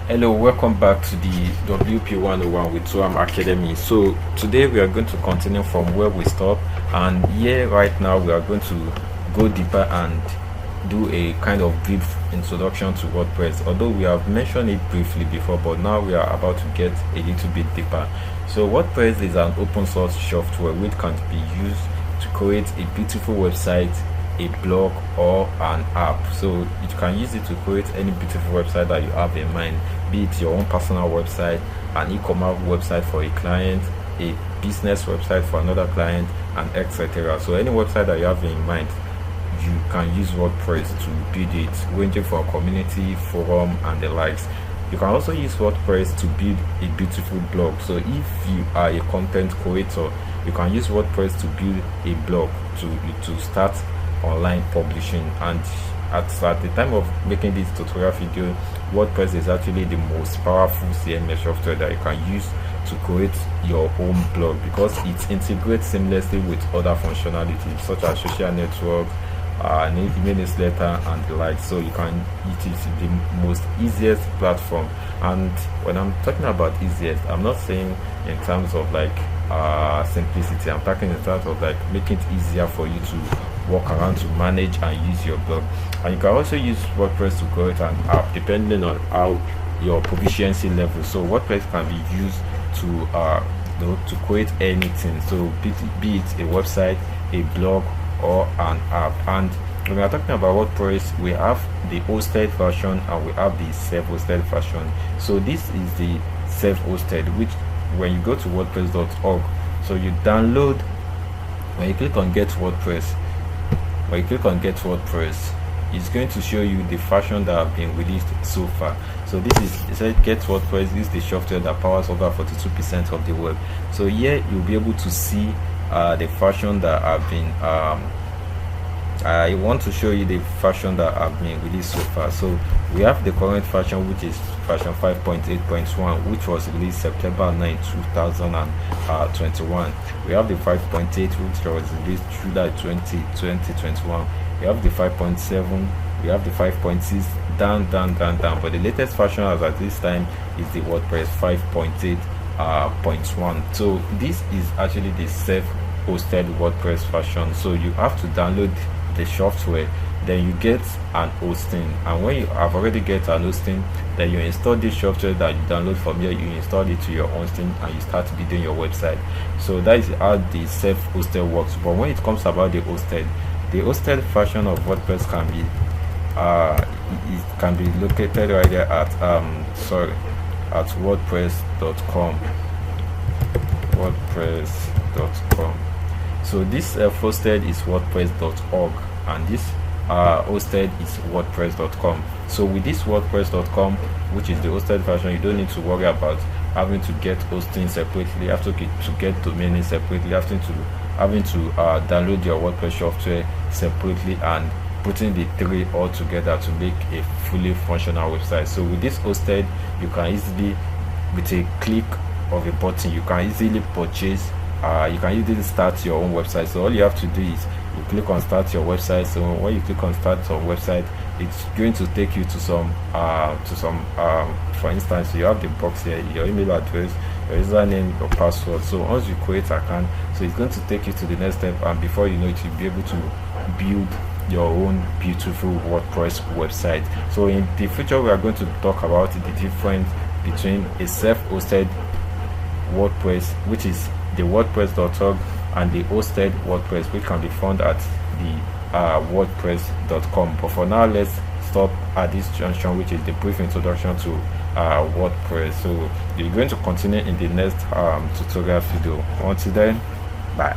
Hello, welcome back to the WP 101 with Tuam Academy. So today we are going to continue from where we stopped, and here right now we are going to go deeper and do a kind of brief introduction to WordPress. Although we have mentioned it briefly before, but now we are about to get a little bit deeper. So WordPress is an open source software which can be used to create a beautiful website, a blog, or an app. So you can use it to create any beautiful website that you have in mind, be it your own personal website, an e-commerce website for a client, a business website for another client, and etc. So any website that you have in mind, you can use WordPress to build it, ranging from community, forum, and the likes. You can also use WordPress to build a beautiful blog. So if you are a content creator, you can use WordPress to build a blog to start online publishing. And at the time of making this tutorial video, WordPress is actually the most powerful CMS software that you can use to create your own blog, because it integrates seamlessly with other functionalities such as social networks, an email newsletter, and the like. So it is the most easiest platform. And when I'm talking about easiest, I'm not saying in terms of like simplicity. I'm talking in terms of like making it easier for you to walk around, to manage and use your blog. And you can also use WordPress to create an app depending on how your proficiency level. So WordPress can be used to create anything, so be it a website, a blog, or an app. And when we are talking about WordPress, we have the hosted version and we have the self-hosted version. So this is the self-hosted, which when you go to wordpress.org, so you download, when you click on get WordPress, it's going to show you the version that have been released so far. So this is, it said get WordPress is the software that powers over 42% of the web. So here you'll be able to see the version that have been I want to show you the version that have been released so far. So we have the current version, which is version 5.8.1, which was released September 9, 2021. We have the 5.8, which was released July 2021. We have the 5.7, we have the 5.6, down. But the latest version as at this time is the WordPress 5.8.1. So this is actually the self-hosted WordPress version. So you have to download the software, then you get an hosting, and when you have already get an hosting, then you install this software that you download from here, you install it to your hosting, and you start building your website. So that is how the self-hosted works. But when it comes about the hosted version of WordPress can be it can be located right there at wordpress.com. So this self-hosted is wordpress.org, and this hosted is wordpress.com. So with this wordpress.com, which is the hosted version, you don't need to worry about having to get hosting separately, you have to get domain name separately, having to download your WordPress software separately, and putting the three all together to make a fully functional website. So with this hosted, you can easily, with a click of a button, you can easily purchase, you can easily start your own website. So all you have to do is you click on start your website. So when you click on start your website, it's going to take you to some for instance, you have the box here, your email address, your username, your password. So once you create an account, so it's going to take you to the next step, and before you know it, you'll be able to build your own beautiful WordPress website. So in the future, we are going to talk about the difference between a self-hosted WordPress, which is the wordpress.org, and the hosted WordPress, which can be found at the wordpress.com. But for now, let's stop at this junction, which is the brief introduction to WordPress. So we're going to continue in the next tutorial video. Until then, bye.